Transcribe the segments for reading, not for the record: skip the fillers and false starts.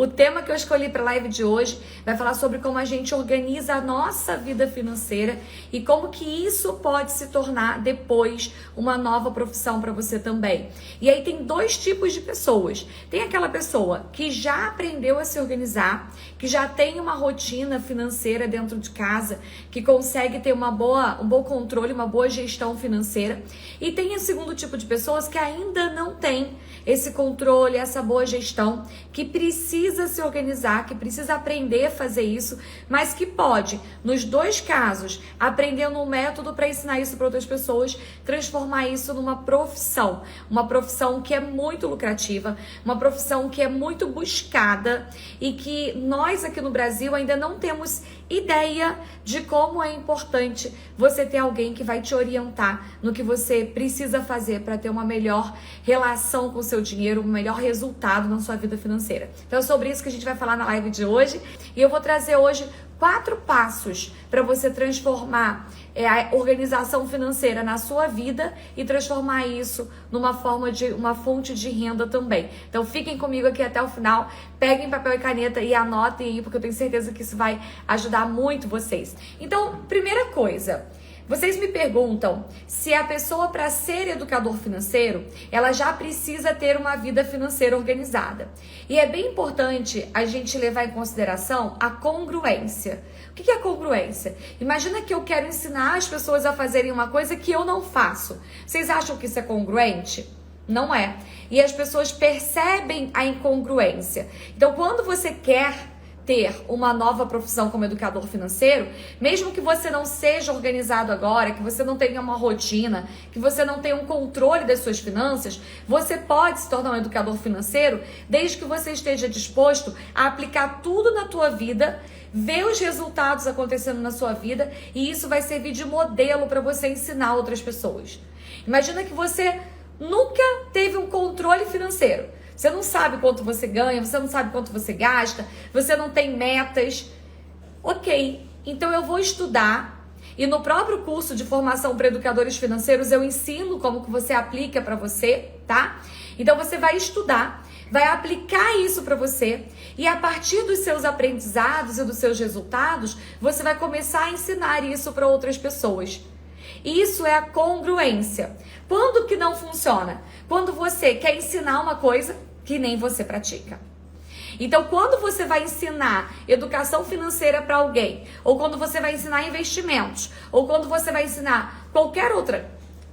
O tema que eu escolhi para a live de hoje vai falar sobre como a gente organiza a nossa vida financeira e como que isso pode se tornar depois uma nova profissão para você também. E aí tem dois tipos de pessoas. Tem aquela pessoa que já aprendeu a se organizar, que já tem uma rotina financeira dentro de casa, que consegue ter um bom controle, uma boa gestão financeira. E tem o segundo tipo de pessoas que ainda não tem esse controle, essa boa gestão, que precisa se organizar, que precisa aprender a fazer isso, mas que pode, nos dois casos, aprendendo um método para ensinar isso para outras pessoas, transformar isso numa profissão. Uma profissão que é muito lucrativa, uma profissão que é muito buscada e que nós aqui no Brasil ainda não temos ideia de como é importante você ter alguém que vai te orientar no que você precisa fazer para ter uma melhor relação com o seu dinheiro, um melhor resultado na sua vida financeira. Então é sobre isso que a gente vai falar na live de hoje e eu vou trazer hoje 4 passos para você transformar a organização financeira na sua vida e transformar isso numa forma de uma fonte de renda também. Então fiquem comigo aqui até o final, peguem papel e caneta e anotem aí, porque eu tenho certeza que isso vai ajudar muito vocês. Então, primeira coisa, vocês me perguntam se a pessoa, para ser educador financeiro, ela já precisa ter uma vida financeira organizada. E é bem importante a gente levar em consideração a congruência. O que é congruência? Imagina que eu quero ensinar as pessoas a fazerem uma coisa que eu não faço. Vocês acham que isso é congruente? Não é. E as pessoas percebem a incongruência. Então, quando você quer ter uma nova profissão como educador financeiro, mesmo que você não seja organizado agora, que você não tenha uma rotina, que você não tenha um controle das suas finanças, você pode se tornar um educador financeiro desde que você esteja disposto a aplicar tudo na tua vida, ver os resultados acontecendo na sua vida e isso vai servir de modelo para você ensinar outras pessoas. Imagina que você nunca teve um controle financeiro. Você não sabe quanto você ganha, você não sabe quanto você gasta, você não tem metas. Ok, então eu vou estudar e no próprio curso de formação para educadores financeiros eu ensino como que você aplica para você, tá? Então você vai estudar, vai aplicar isso para você e a partir dos seus aprendizados e dos seus resultados, você vai começar a ensinar isso para outras pessoas. Isso é a congruência. Quando que não funciona? Quando você quer ensinar uma coisa que nem você pratica. Então, quando você vai ensinar educação financeira para alguém, ou quando você vai ensinar investimentos, ou quando você vai ensinar qualquer outra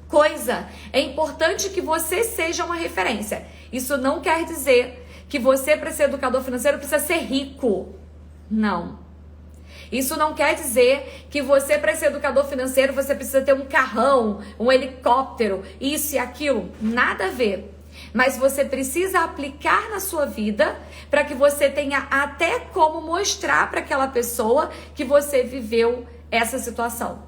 coisa, é importante que você seja uma referência. Isso não quer dizer que você, para ser educador financeiro, precisa ser rico. Não. Isso não quer dizer que você, para ser educador financeiro, você precisa ter um carrão, um helicóptero, isso e aquilo. Nada a ver. Mas você precisa aplicar na sua vida para que você tenha até como mostrar para aquela pessoa que você viveu essa situação.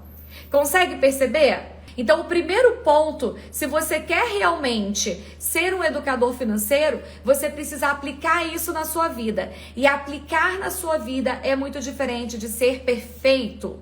Consegue perceber? Então, o primeiro ponto, se você quer realmente ser um educador financeiro, você precisa aplicar isso na sua vida. E aplicar na sua vida é muito diferente de ser perfeito.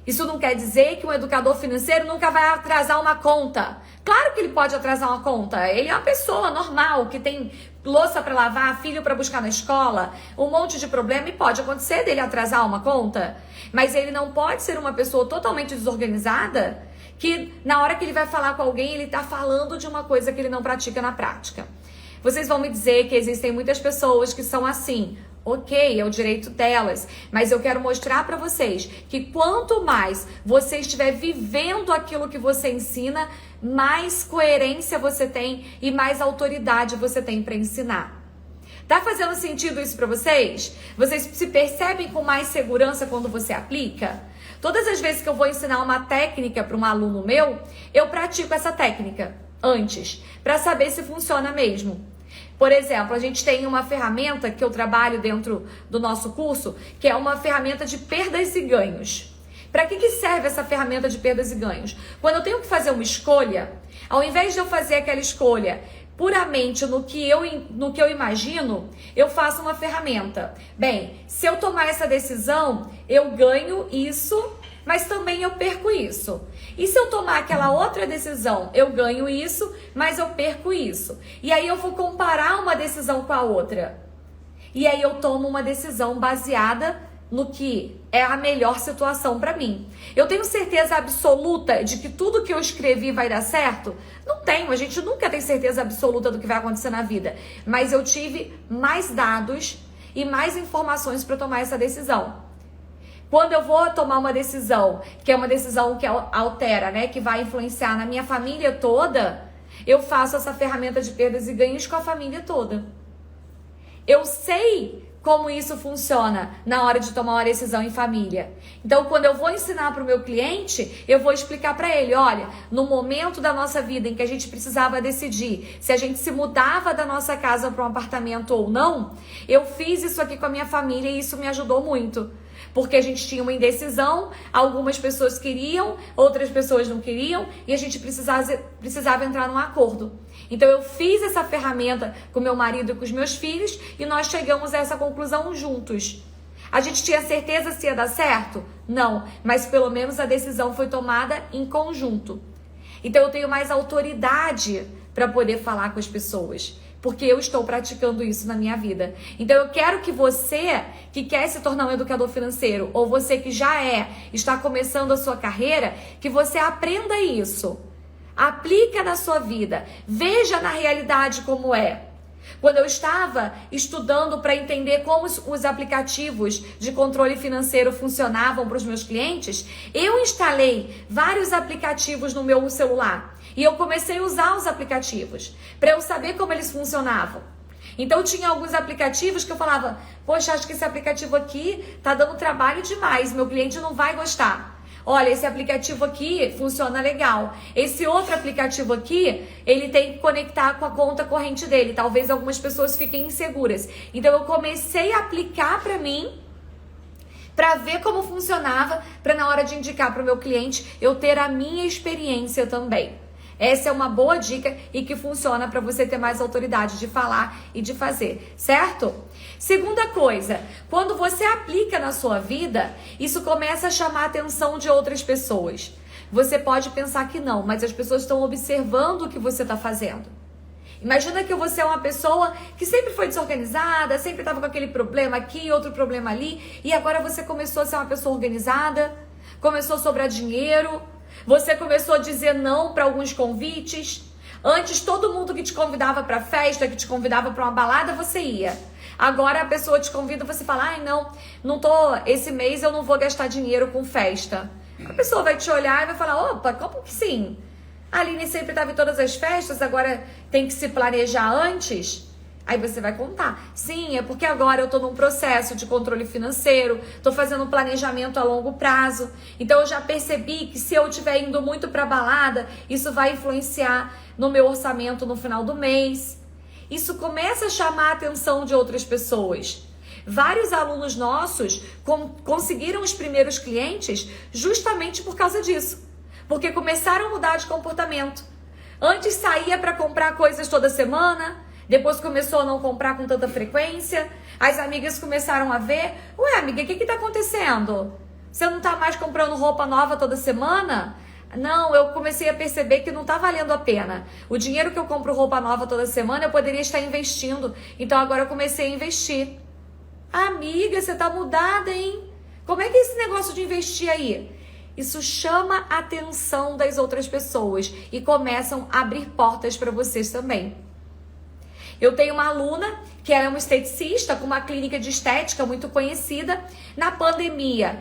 Isso não quer dizer que um educador financeiro nunca vai atrasar uma conta. Claro que ele pode atrasar uma conta. Ele é uma pessoa normal, que tem louça para lavar, filho para buscar na escola, um monte de problema e pode acontecer dele atrasar uma conta. Mas ele não pode ser uma pessoa totalmente desorganizada que na hora que ele vai falar com alguém, ele está falando de uma coisa que ele não pratica na prática. Vocês vão me dizer que existem muitas pessoas que são assim. Ok, é o direito delas, mas eu quero mostrar para vocês que quanto mais você estiver vivendo aquilo que você ensina, mais coerência você tem e mais autoridade você tem para ensinar. Tá fazendo sentido isso para vocês? Vocês se percebem com mais segurança quando você aplica? Todas as vezes que eu vou ensinar uma técnica para um aluno meu, eu pratico essa técnica antes, para saber se funciona mesmo. Por exemplo, a gente tem uma ferramenta que eu trabalho dentro do nosso curso, que é uma ferramenta de perdas e ganhos. Para que serve essa ferramenta de perdas e ganhos? Quando eu tenho que fazer uma escolha, ao invés de eu fazer aquela escolha puramente no que eu imagino, eu faço uma ferramenta. Bem, se eu tomar essa decisão, eu ganho isso, mas também eu perco isso. E se eu tomar aquela outra decisão, eu ganho isso, mas eu perco isso. E aí eu vou comparar uma decisão com a outra. E aí eu tomo uma decisão baseada no que é a melhor situação para mim. Eu tenho certeza absoluta de que tudo que eu escrevi vai dar certo? Não tenho, a gente nunca tem certeza absoluta do que vai acontecer na vida. Mas eu tive mais dados e mais informações para tomar essa decisão. Quando eu vou tomar uma decisão, que é uma decisão que altera, né, que vai influenciar na minha família toda, eu faço essa ferramenta de perdas e ganhos com a família toda. Eu sei como isso funciona na hora de tomar uma decisão em família. Então, quando eu vou ensinar para o meu cliente, eu vou explicar para ele, olha, no momento da nossa vida em que a gente precisava decidir se a gente se mudava da nossa casa para um apartamento ou não, eu fiz isso aqui com a minha família e isso me ajudou muito. Porque a gente tinha uma indecisão, algumas pessoas queriam, outras pessoas não queriam, e a gente precisava entrar num acordo. Então eu fiz essa ferramenta com meu marido e com os meus filhos, e nós chegamos a essa conclusão juntos. A gente tinha certeza se ia dar certo? Não, mas pelo menos a decisão foi tomada em conjunto. Então eu tenho mais autoridade para poder falar com as pessoas, porque eu estou praticando isso na minha vida. Então eu quero que você que quer se tornar um educador financeiro, ou você que já está começando a sua carreira, que você aprenda isso. Aplica na sua vida. Veja na realidade como é. Quando eu estava estudando para entender como os aplicativos de controle financeiro funcionavam para os meus clientes, eu instalei vários aplicativos no meu celular. E eu comecei a usar os aplicativos para eu saber como eles funcionavam. Então tinha alguns aplicativos que eu falava, poxa, acho que esse aplicativo aqui tá dando trabalho demais, meu cliente não vai gostar. Olha, esse aplicativo aqui funciona legal. Esse outro aplicativo aqui, ele tem que conectar com a conta corrente dele. Talvez algumas pessoas fiquem inseguras. Então eu comecei a aplicar para mim, para ver como funcionava, para na hora de indicar para o meu cliente, eu ter a minha experiência também. Essa é uma boa dica e que funciona para você ter mais autoridade de falar e de fazer, certo? Segunda coisa, quando você aplica na sua vida, isso começa a chamar a atenção de outras pessoas. Você pode pensar que não, mas as pessoas estão observando o que você está fazendo. Imagina que você é uma pessoa que sempre foi desorganizada, sempre estava com aquele problema aqui, outro problema ali, e agora você começou a ser uma pessoa organizada, começou a sobrar dinheiro, você começou a dizer não para alguns convites. Antes, todo mundo que te convidava para festa, que te convidava para uma balada, você ia. Agora a pessoa te convida e você fala, ai não tô, esse mês eu não vou gastar dinheiro com festa. A pessoa vai te olhar e vai falar, opa, como que sim? A Aline sempre estava em todas as festas, agora tem que se planejar antes? Aí você vai contar. Sim, é porque agora eu estou num processo de controle financeiro, estou fazendo um planejamento a longo prazo. Então eu já percebi que se eu estiver indo muito para balada, isso vai influenciar no meu orçamento no final do mês. Isso começa a chamar a atenção de outras pessoas. Vários alunos nossos conseguiram os primeiros clientes justamente por causa disso. Porque começaram a mudar de comportamento. Antes saía para comprar coisas toda semana, depois começou a não comprar com tanta frequência. As amigas começaram a ver, ué amiga, o que está acontecendo? Você não está mais comprando roupa nova toda semana? Não, eu comecei a perceber que não está valendo a pena. O dinheiro que eu compro roupa nova toda semana, eu poderia estar investindo. Então agora eu comecei a investir. Amiga, você está mudada, hein? Como é que é esse negócio de investir aí? Isso chama a atenção das outras pessoas e começam a abrir portas para vocês também. Eu tenho uma aluna que ela é uma esteticista com uma clínica de estética muito conhecida. Na pandemia,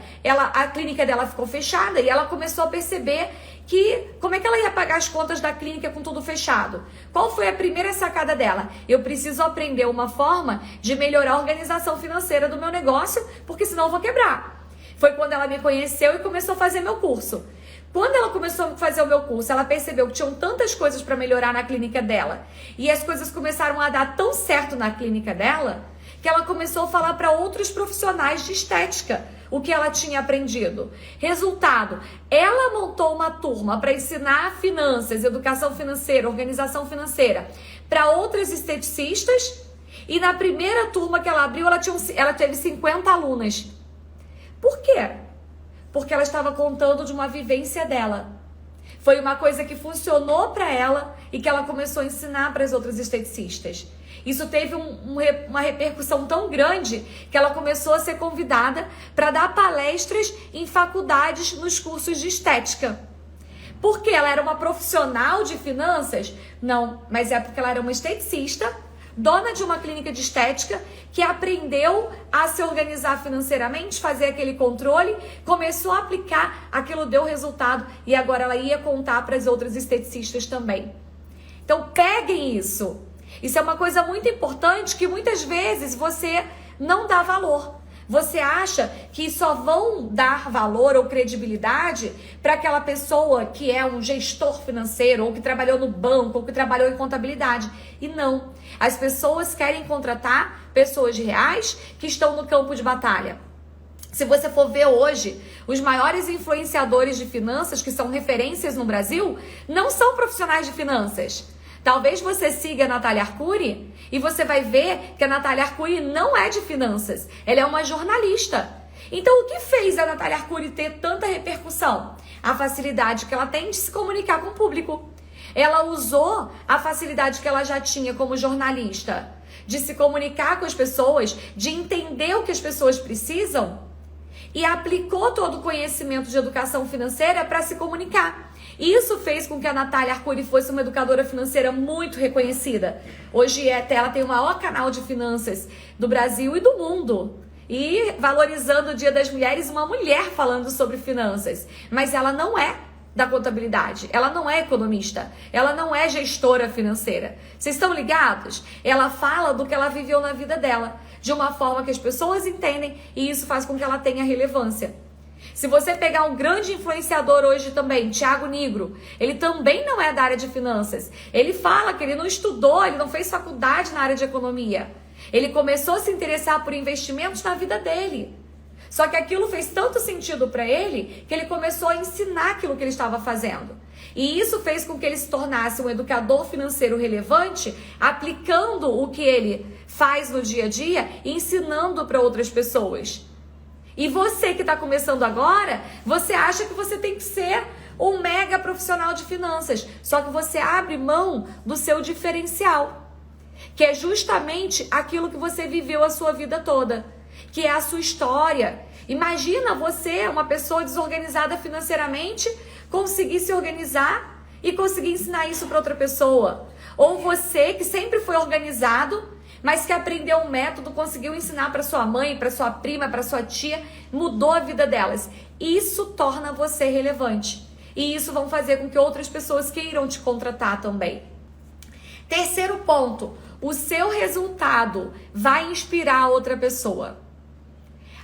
a clínica dela ficou fechada e ela começou a perceber que como é que ela ia pagar as contas da clínica com tudo fechado. Qual foi a primeira sacada dela? Eu preciso aprender uma forma de melhorar a organização financeira do meu negócio, porque senão eu vou quebrar. Foi quando ela me conheceu e começou a fazer meu curso. Quando ela começou a fazer o meu curso, ela percebeu que tinham tantas coisas para melhorar na clínica dela. E as coisas começaram a dar tão certo na clínica dela, que ela começou a falar para outros profissionais de estética o que ela tinha aprendido. Resultado, ela montou uma turma para ensinar finanças, educação financeira, organização financeira para outras esteticistas. E na primeira turma que ela abriu, ela teve 50 alunas. Por quê? Porque ela estava contando de uma vivência dela. Foi uma coisa que funcionou para ela e que ela começou a ensinar para as outras esteticistas. Isso teve uma repercussão tão grande que ela começou a ser convidada para dar palestras em faculdades nos cursos de estética. Porque ela era uma profissional de finanças? Não, mas é porque ela era uma esteticista, dona de uma clínica de estética, que aprendeu a se organizar financeiramente, fazer aquele controle, começou a aplicar, aquilo deu resultado e agora ela ia contar para as outras esteticistas também. Então peguem isso. Isso é uma coisa muito importante que muitas vezes você não dá valor. Você acha que só vão dar valor ou credibilidade para aquela pessoa que é um gestor financeiro, ou que trabalhou no banco, ou que trabalhou em contabilidade. E não. As pessoas querem contratar pessoas reais que estão no campo de batalha. Se você for ver hoje, os maiores influenciadores de finanças, que são referências no Brasil, não são profissionais de finanças. Talvez você siga a Natália Arcuri e você vai ver que a Natália Arcuri não é de finanças. Ela é uma jornalista. Então, o que fez a Natália Arcuri ter tanta repercussão? A facilidade que ela tem de se comunicar com o público. Ela usou a facilidade que ela já tinha como jornalista de se comunicar com as pessoas, de entender o que as pessoas precisam e aplicou todo o conhecimento de educação financeira para se comunicar. Isso fez com que a Natália Arcuri fosse uma educadora financeira muito reconhecida. Hoje ela tem o maior canal de finanças do Brasil e do mundo. E valorizando o Dia das Mulheres, uma mulher falando sobre finanças. Mas ela não é da contabilidade, ela não é economista, ela não é gestora financeira. Vocês estão ligados? Ela fala do que ela viveu na vida dela, de uma forma que as pessoas entendem e isso faz com que ela tenha relevância. Se você pegar um grande influenciador hoje também, Thiago Nigro, ele também não é da área de finanças. Ele fala que ele não estudou, ele não fez faculdade na área de economia. Ele começou a se interessar por investimentos na vida dele. Só que aquilo fez tanto sentido para ele que ele começou a ensinar aquilo que ele estava fazendo. E isso fez com que ele se tornasse um educador financeiro relevante, aplicando o que ele faz no dia a dia e ensinando para outras pessoas. E você que está começando agora, você acha que você tem que ser um mega profissional de finanças. Só que você abre mão do seu diferencial, que é justamente aquilo que você viveu a sua vida toda, que é a sua história. Imagina você, uma pessoa desorganizada financeiramente, conseguir se organizar e conseguir ensinar isso para outra pessoa. Ou você que sempre foi organizado, mas que aprendeu um método, conseguiu ensinar para sua mãe, para sua prima, para sua tia, mudou a vida delas. Isso torna você relevante. E isso vai fazer com que outras pessoas queiram te contratar também. Terceiro ponto, o seu resultado vai inspirar outra pessoa.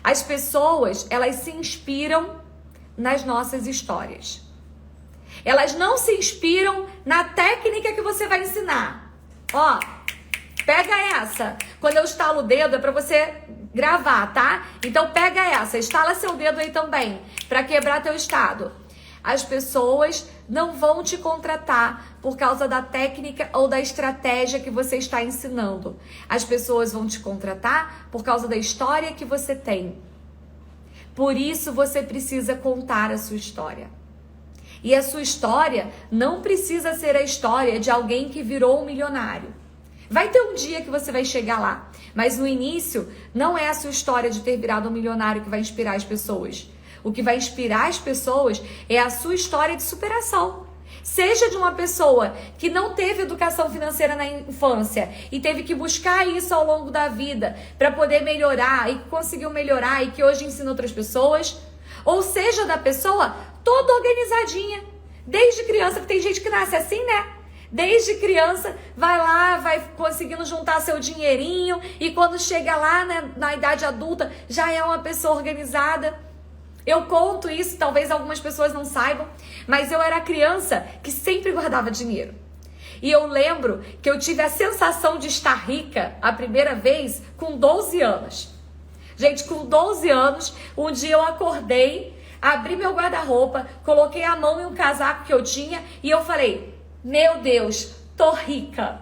As pessoas, elas se inspiram nas nossas histórias. Elas não se inspiram na técnica que você vai ensinar. Ó, pega essa. Quando eu estalo o dedo é para você gravar, tá? Então pega essa, estala seu dedo aí também, para quebrar teu estado. As pessoas não vão te contratar por causa da técnica ou da estratégia que você está ensinando. As pessoas vão te contratar por causa da história que você tem. Por isso você precisa contar a sua história. E a sua história não precisa ser a história de alguém que virou um milionário. Vai ter um dia que você vai chegar lá, mas no início não é a sua história de ter virado um milionário que vai inspirar as pessoas. O que vai inspirar as pessoas é a sua história de superação. Seja de uma pessoa que não teve educação financeira na infância e teve que buscar isso ao longo da vida para poder melhorar e conseguiu melhorar e que hoje ensina outras pessoas, ou seja da pessoa toda organizadinha, desde criança, que tem gente que nasce assim, né? Desde criança, vai lá, vai conseguindo juntar seu dinheirinho e quando chega lá, né, na idade adulta, já é uma pessoa organizada. Eu conto isso, talvez algumas pessoas não saibam, mas eu era criança que sempre guardava dinheiro. E eu lembro que eu tive a sensação de estar rica a primeira vez com 12 anos. Gente, com 12 anos, um dia eu acordei, abri meu guarda-roupa, coloquei a mão em um casaco que eu tinha e eu falei: meu Deus, tô rica.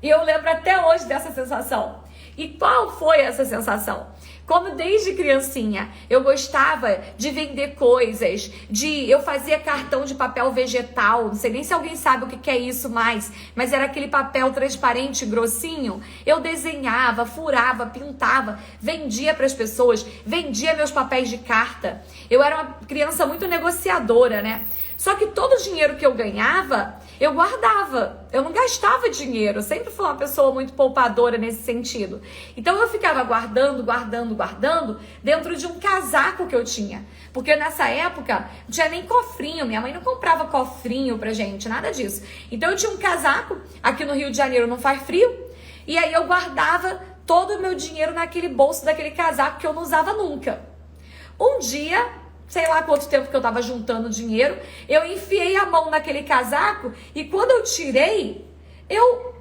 E eu lembro até hoje dessa sensação. E qual foi essa sensação? Como desde criancinha eu gostava de vender coisas, eu fazia cartão de papel vegetal, não sei nem se alguém sabe o que é isso mais, mas era aquele papel transparente, grossinho. Eu desenhava, furava, pintava, vendia para as pessoas, vendia meus papéis de carta. Eu era uma criança muito negociadora, né? Só que todo o dinheiro que eu ganhava, eu guardava. Eu não gastava dinheiro. Eu sempre fui uma pessoa muito poupadora nesse sentido. Então eu ficava guardando dentro de um casaco que eu tinha. Porque nessa época não tinha nem cofrinho. Minha mãe não comprava cofrinho pra gente, nada disso. Então eu tinha um casaco. Aqui no Rio de Janeiro não faz frio. E aí eu guardava todo o meu dinheiro naquele bolso daquele casaco que eu não usava nunca. Um dia, sei lá quanto tempo que eu tava juntando dinheiro, eu enfiei a mão naquele casaco e quando eu tirei, eu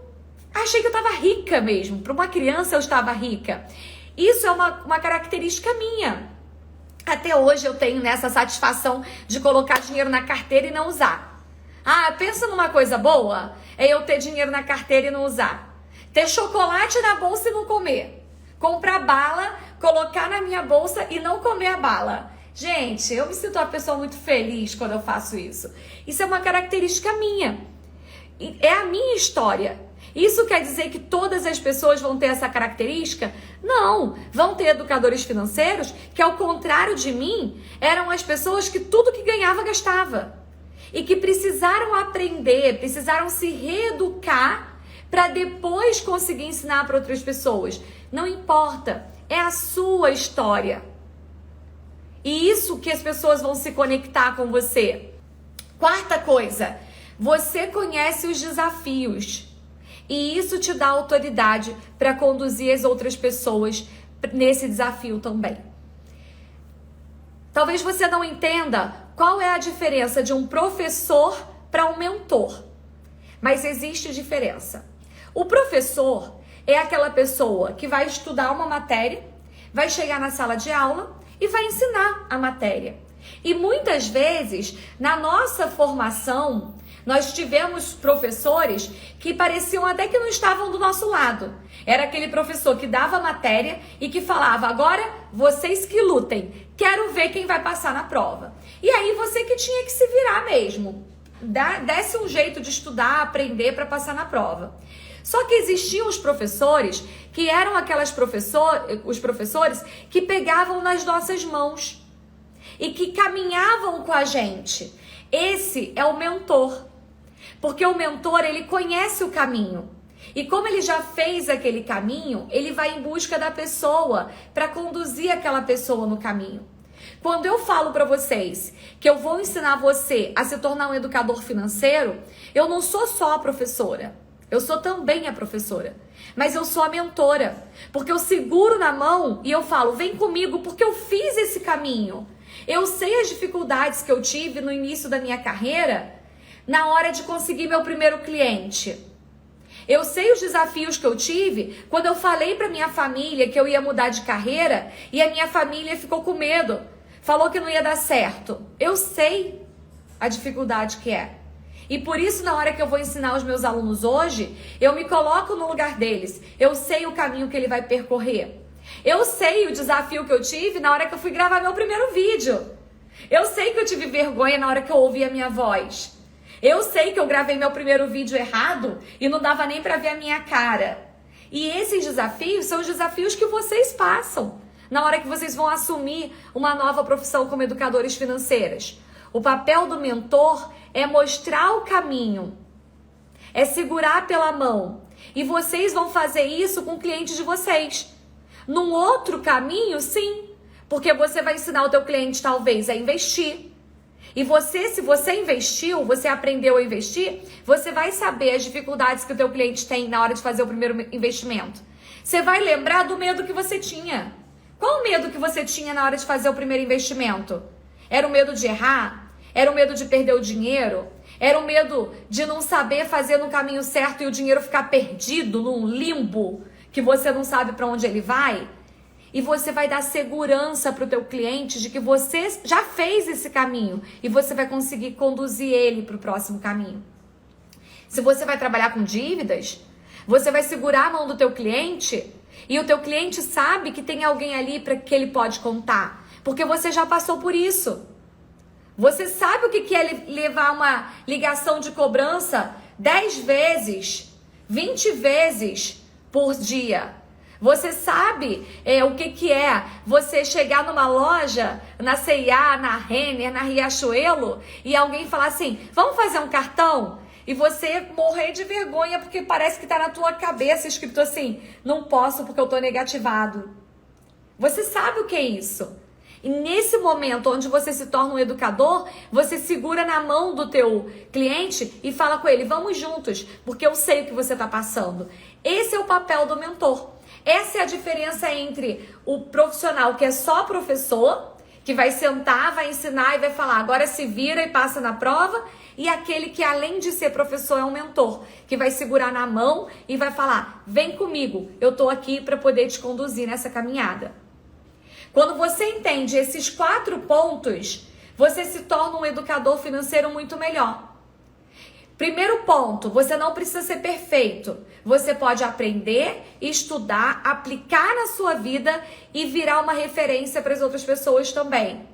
achei que eu tava rica mesmo. Para uma criança eu estava rica. Isso é uma característica minha. Até hoje eu tenho nessa satisfação de colocar dinheiro na carteira e não usar. Ah, pensa numa coisa boa? É eu ter dinheiro na carteira e não usar. Ter chocolate na bolsa e não comer. Comprar bala, colocar na minha bolsa e não comer a bala. Gente, eu me sinto uma pessoa muito feliz quando eu faço isso. Isso é uma característica minha. É a minha história. Isso quer dizer que todas as pessoas vão ter essa característica? Não. Vão ter educadores financeiros que, ao contrário de mim, eram as pessoas que tudo que ganhava, gastava. E que precisaram aprender, precisaram se reeducar para depois conseguir ensinar para outras pessoas. Não importa. É a sua história. E isso que as pessoas vão se conectar com você. Quarta coisa, você conhece os desafios. E isso te dá autoridade para conduzir as outras pessoas nesse desafio também. Talvez você não entenda qual é a diferença de um professor para um mentor. Mas existe diferença. O professor é aquela pessoa que vai estudar uma matéria, vai chegar na sala de aula e vai ensinar a matéria. E muitas vezes, na nossa formação, nós tivemos professores que pareciam até que não estavam do nosso lado. Era aquele professor que dava a matéria e que falava, agora vocês que lutem, quero ver quem vai passar na prova. E aí você que tinha que se virar mesmo, desse um jeito de estudar, aprender para passar na prova. Só que existiam os professores que eram os professores que pegavam nas nossas mãos e que caminhavam com a gente. Esse é o mentor. Porque o mentor, ele conhece o caminho. E como ele já fez aquele caminho, ele vai em busca da pessoa para conduzir aquela pessoa no caminho. Quando eu falo para vocês que eu vou ensinar você a se tornar um educador financeiro, eu não sou só a professora. Eu sou também a professora, mas eu sou a mentora, porque eu seguro na mão e eu falo, vem comigo, porque eu fiz esse caminho. Eu sei as dificuldades que eu tive no início da minha carreira, na hora de conseguir meu primeiro cliente. Eu sei os desafios que eu tive quando eu falei para minha família que eu ia mudar de carreira e a minha família ficou com medo, falou que não ia dar certo. Eu sei a dificuldade que é. E por isso, na hora que eu vou ensinar os meus alunos hoje, eu me coloco no lugar deles. Eu sei o caminho que ele vai percorrer. Eu sei o desafio que eu tive na hora que eu fui gravar meu primeiro vídeo. Eu sei que eu tive vergonha na hora que eu ouvi a minha voz. Eu sei que eu gravei meu primeiro vídeo errado e não dava nem para ver a minha cara. E esses desafios são os desafios que vocês passam na hora que vocês vão assumir uma nova profissão como educadores financeiros. O papel do mentor é mostrar o caminho, é segurar pela mão. E vocês vão fazer isso com o cliente de vocês. Num outro caminho, sim, porque você vai ensinar o teu cliente talvez a investir. E você, se você investiu, você aprendeu a investir, você vai saber as dificuldades que o teu cliente tem na hora de fazer o primeiro investimento. Você vai lembrar do medo que você tinha. Qual o medo que você tinha na hora de fazer o primeiro investimento? Era o medo de errar? Era o medo de perder o dinheiro? Era o medo de não saber fazer no caminho certo e o dinheiro ficar perdido num limbo que você não sabe para onde ele vai? E você vai dar segurança para o teu cliente de que você já fez esse caminho e você vai conseguir conduzir ele para o próximo caminho. Se você vai trabalhar com dívidas, você vai segurar a mão do teu cliente E o teu cliente sabe que tem alguém ali para que ele pode contar, porque você já passou por isso. Você sabe o que é levar uma ligação de cobrança 10 vezes, 20 vezes por dia. Você sabe o que é você chegar numa loja, na C&A, na Renner, na Riachuelo, e alguém falar assim, vamos fazer um cartão? E você morrer de vergonha porque parece que tá na tua cabeça escrito assim, não posso porque eu tô negativado. Você sabe o que é isso? E nesse momento onde você se torna um educador, você segura na mão do teu cliente e fala com ele, vamos juntos, porque eu sei o que você tá passando. Esse é o papel do mentor. Essa é a diferença entre o profissional que é só professor, que vai sentar, vai ensinar e vai falar, agora se vira e passa na prova, e aquele que além de ser professor é um mentor, que vai segurar na mão e vai falar, vem comigo, eu tô aqui para poder te conduzir nessa caminhada. Quando você entende esses 4 pontos, você se torna um educador financeiro muito melhor. Primeiro ponto, você não precisa ser perfeito. Você pode aprender, estudar, aplicar na sua vida e virar uma referência para as outras pessoas também.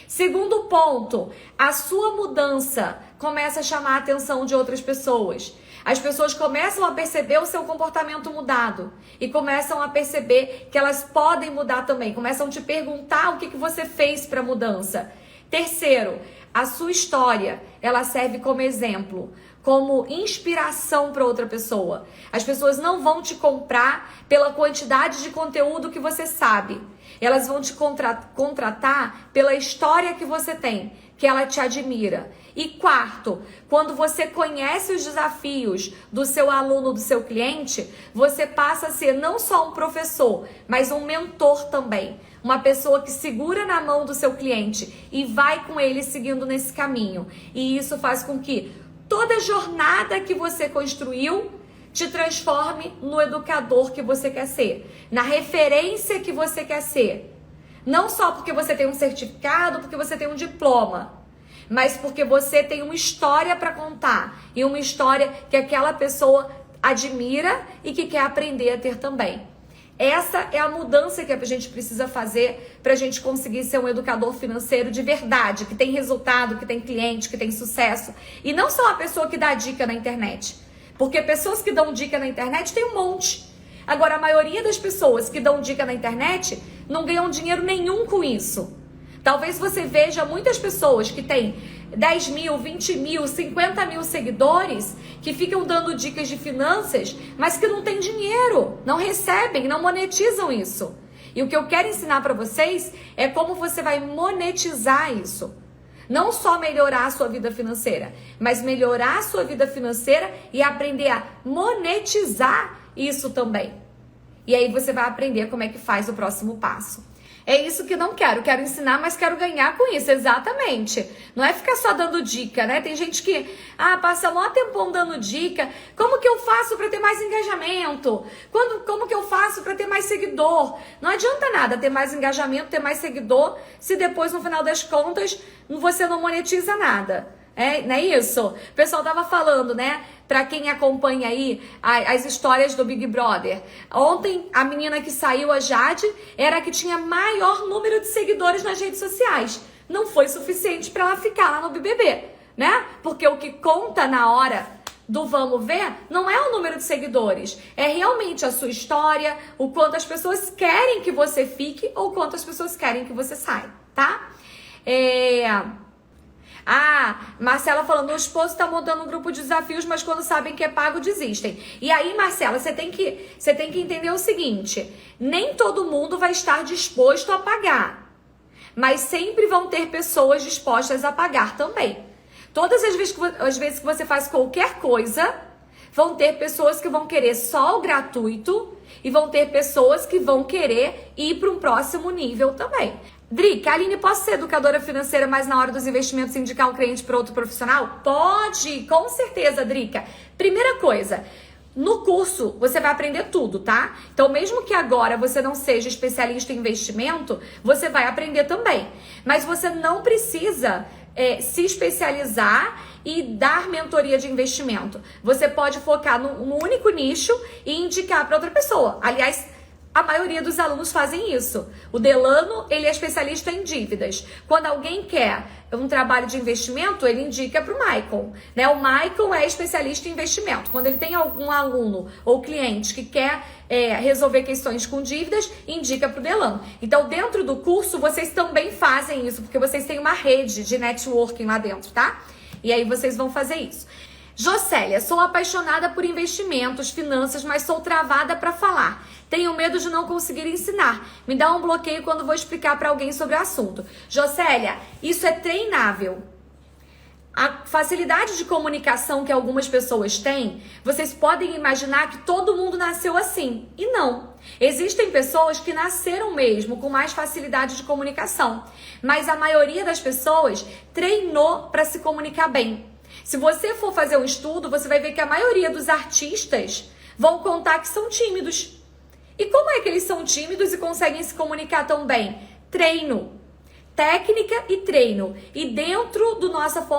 Segundo ponto, a sua mudança começa a chamar a atenção de outras pessoas. As pessoas começam a perceber o seu comportamento mudado e começam a perceber que elas podem mudar também. Começam a te perguntar o que você fez para a mudança. Terceiro, a sua história, ela serve como exemplo, como inspiração para outra pessoa. As pessoas não vão te comprar pela quantidade de conteúdo que você sabe. Elas vão te contratar pela história que você tem, que ela te admira. E quarto, quando você conhece os desafios do seu aluno, do seu cliente, você passa a ser não só um professor, mas um mentor também. Uma pessoa que segura na mão do seu cliente e vai com ele seguindo nesse caminho. E isso faz com que toda jornada que você construiu te transforme no educador que você quer ser, na referência que você quer ser. Não só porque você tem um certificado, porque você tem um diploma, mas porque você tem uma história para contar e uma história que aquela pessoa admira e que quer aprender a ter também. Essa é a mudança que a gente precisa fazer para a gente conseguir ser um educador financeiro de verdade, que tem resultado, que tem cliente, que tem sucesso. E não só a pessoa que dá dica na internet. Porque pessoas que dão dica na internet tem um monte. Agora, a maioria das pessoas que dão dica na internet não ganham dinheiro nenhum com isso. Talvez você veja muitas pessoas que têm 10 mil, 20 mil, 50 mil seguidores que ficam dando dicas de finanças, mas que não têm dinheiro, não recebem, não monetizam isso. E o que eu quero ensinar para vocês é como você vai monetizar isso. Não só melhorar a sua vida financeira, mas melhorar a sua vida financeira e aprender a monetizar isso também. E aí você vai aprender como é que faz o próximo passo. É isso que não quero ensinar, mas quero ganhar com isso, exatamente. Não é ficar só dando dica, né? Tem gente que, passa um tempão dando dica. Como que eu faço para ter mais engajamento? Como que eu faço para ter mais seguidor? Não adianta nada ter mais engajamento, ter mais seguidor, se depois, no final das contas, você não monetiza nada. Não é isso? O pessoal tava falando, né? Pra quem acompanha aí as histórias do Big Brother. Ontem, a menina que saiu, a Jade, era a que tinha maior número de seguidores nas redes sociais. Não foi suficiente pra ela ficar lá no BBB, né? Porque o que conta na hora do vamos ver não é o número de seguidores. É realmente a sua história, o quanto as pessoas querem que você fique ou quanto as pessoas querem que você saia, tá? Marcela falando, o esposo tá montando um grupo de desafios, mas quando sabem que é pago, desistem. E aí, Marcela, você tem que entender o seguinte, nem todo mundo vai estar disposto a pagar, mas sempre vão ter pessoas dispostas a pagar também. Todas as vezes que você faz qualquer coisa, vão ter pessoas que vão querer só o gratuito e vão ter pessoas que vão querer ir para um próximo nível também. Drica, Aline, posso ser educadora financeira, mas na hora dos investimentos indicar um cliente para outro profissional? Pode, com certeza, Drica. Primeira coisa, no curso você vai aprender tudo, tá? Então, mesmo que agora você não seja especialista em investimento, você vai aprender também. Mas você não precisa se especializar e dar mentoria de investimento. Você pode focar num único nicho e indicar para outra pessoa. Aliás, A maioria dos alunos fazem isso. O Delano, ele é especialista em dívidas. Quando alguém quer um trabalho de investimento, ele indica para o Michael, né? O Michael é especialista em investimento. Quando ele tem algum aluno ou cliente que quer resolver questões com dívidas, indica para o Delano. Então, dentro do curso, vocês também fazem isso, porque vocês têm uma rede de networking lá dentro, tá? E aí vocês vão fazer isso. Jocélia, sou apaixonada por investimentos, finanças, mas sou travada para falar. Tenho medo de não conseguir ensinar. Me dá um bloqueio quando vou explicar para alguém sobre o assunto. Jocélia, isso é treinável. A facilidade de comunicação que algumas pessoas têm, vocês podem imaginar que todo mundo nasceu assim. E não. Existem pessoas que nasceram mesmo com mais facilidade de comunicação. Mas a maioria das pessoas treinou para se comunicar bem. Se você for fazer um estudo, você vai ver que a maioria dos artistas vão contar que são tímidos. E como é que eles são tímidos e conseguem se comunicar tão bem? Treino. Técnica e treino. E dentro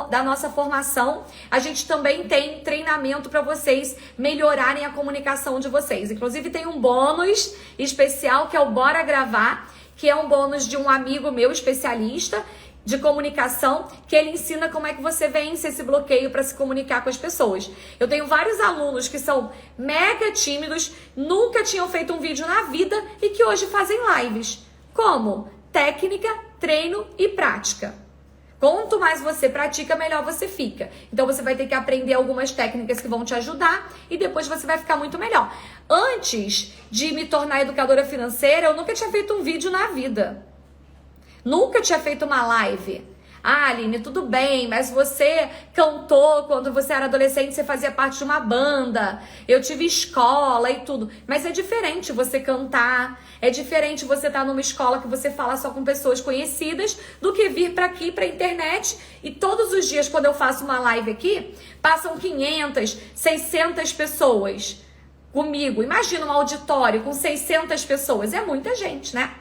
da nossa formação, a gente também tem treinamento para vocês melhorarem a comunicação de vocês. Inclusive tem um bônus especial que é o Bora Gravar, que é um bônus de um amigo meu especialista de comunicação, que ele ensina como é que você vence esse bloqueio para se comunicar com as pessoas. Eu tenho vários alunos que são mega tímidos, nunca tinham feito um vídeo na vida e que hoje fazem lives. Como? Técnica, treino e prática. Quanto mais você pratica, melhor você fica. Então você vai ter que aprender algumas técnicas que vão te ajudar e depois você vai ficar muito melhor. Antes de me tornar educadora financeira, eu nunca tinha feito um vídeo na vida. Nunca tinha feito uma live. Ah, Aline, tudo bem, mas você cantou quando você era adolescente, você fazia parte de uma banda. Eu tive escola e tudo. Mas é diferente você cantar, é diferente você estar numa escola que você fala só com pessoas conhecidas do que vir para aqui, para a internet. E todos os dias, quando eu faço uma live aqui, passam 500, 600 pessoas comigo. Imagina um auditório com 600 pessoas. É muita gente, né?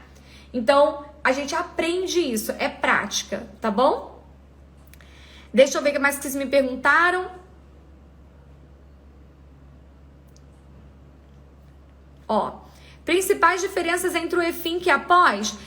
Então, a gente aprende isso, é prática, tá bom? Deixa eu ver o que mais que vocês me perguntaram. Ó, principais diferenças entre o EFINC e a pós?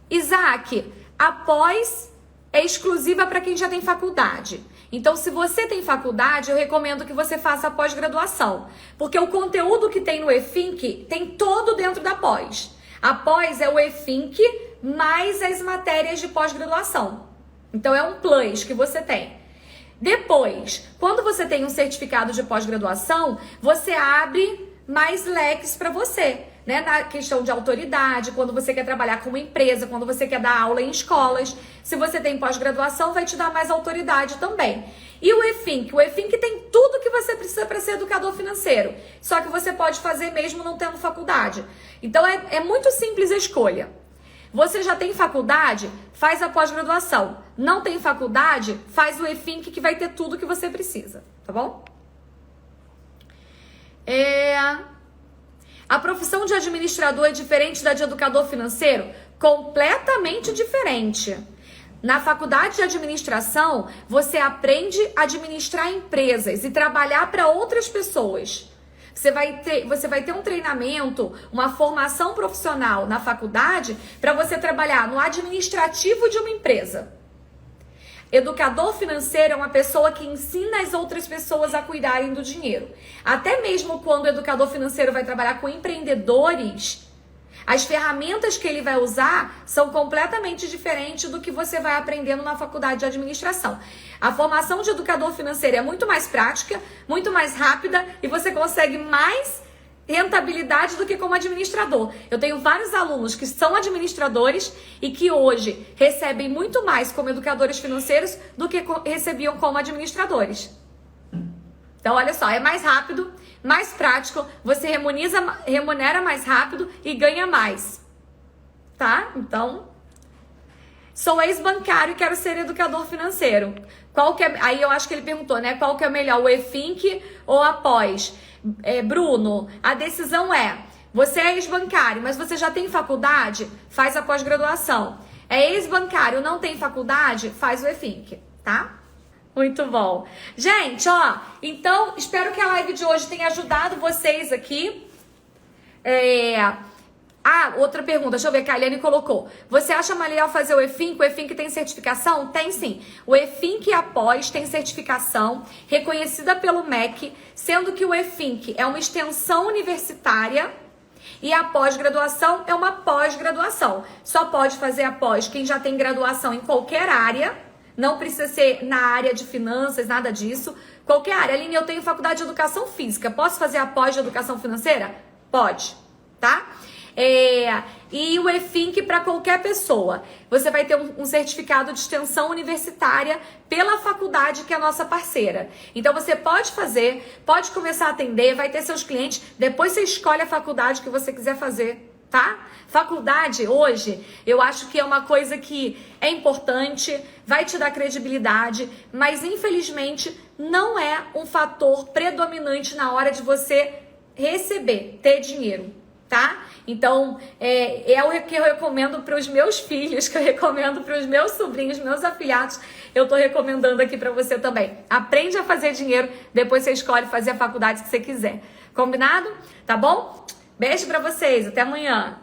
Isaac, a pós é exclusiva para quem já tem faculdade. Então, se você tem faculdade, eu recomendo que você faça a pós-graduação. Porque o conteúdo que tem no EFINC tem todo dentro da pós. A pós é o EFINC mais as matérias de pós-graduação. Então, é um plus que você tem. Depois, quando você tem um certificado de pós-graduação, você abre mais leques para você, né? Na questão de autoridade, quando você quer trabalhar com uma empresa, quando você quer dar aula em escolas. Se você tem pós-graduação, vai te dar mais autoridade também. E o EFINC? O EFINC tem tudo que você precisa para ser educador financeiro. Só que você pode fazer mesmo não tendo faculdade. Então, é muito simples a escolha. Você já tem faculdade? Faz a pós-graduação. Não tem faculdade? Faz o EFINC que vai ter tudo que você precisa, tá bom? A profissão de administrador é diferente da de educador financeiro? Completamente diferente. Na faculdade de administração, você aprende a administrar empresas e trabalhar para outras pessoas. Você vai ter um treinamento, uma formação profissional na faculdade para você trabalhar no administrativo de uma empresa. Educador financeiro é uma pessoa que ensina as outras pessoas a cuidarem do dinheiro. Até mesmo quando o educador financeiro vai trabalhar com empreendedores, as ferramentas que ele vai usar são completamente diferentes do que você vai aprendendo na faculdade de administração. A formação de educador financeiro é muito mais prática, muito mais rápida e você consegue mais rentabilidade do que como administrador. Eu tenho vários alunos que são administradores e que hoje recebem muito mais como educadores financeiros do que recebiam como administradores. Então, olha só, é mais rápido, mais prático, você remunera mais rápido e ganha mais, tá? Então, sou ex-bancário e quero ser educador financeiro. Aí eu acho que ele perguntou, né? Qual que é melhor, o EFINC ou a pós? Bruno, a decisão é, você é ex-bancário, mas você já tem faculdade? Faz a pós-graduação. É ex-bancário, não tem faculdade? Faz o EFINC, tá? Muito bom. Gente, ó, então, espero que a live de hoje tenha ajudado vocês aqui. Ah, outra pergunta, deixa eu ver que a Eliane colocou. Você acha melhor fazer o EFINC? O EFINC tem certificação? Tem sim. O EFINC e a pós tem certificação reconhecida pelo MEC, sendo que o EFINC é uma extensão universitária e a pós-graduação é uma pós-graduação. Só pode fazer a pós quem já tem graduação em qualquer área, não precisa ser na área de finanças, nada disso. Qualquer área. Aline, eu tenho faculdade de educação física, posso fazer a pós de educação financeira? Pode, tá? E o EFINC para qualquer pessoa. Você vai ter um certificado de extensão universitária pela faculdade que é a nossa parceira. Então você pode fazer, pode começar a atender, vai ter seus clientes, depois você escolhe a faculdade que você quiser fazer, tá? Faculdade hoje, eu acho que é uma coisa que é importante, vai te dar credibilidade, mas infelizmente não é um fator predominante na hora de você receber, ter dinheiro, tá? Então, é o que eu recomendo para os meus filhos, que eu recomendo para os meus sobrinhos, meus afilhados, eu tô recomendando aqui para você também. Aprende a fazer dinheiro, depois você escolhe fazer a faculdade que você quiser. Combinado? Tá bom? Beijo para vocês, até amanhã.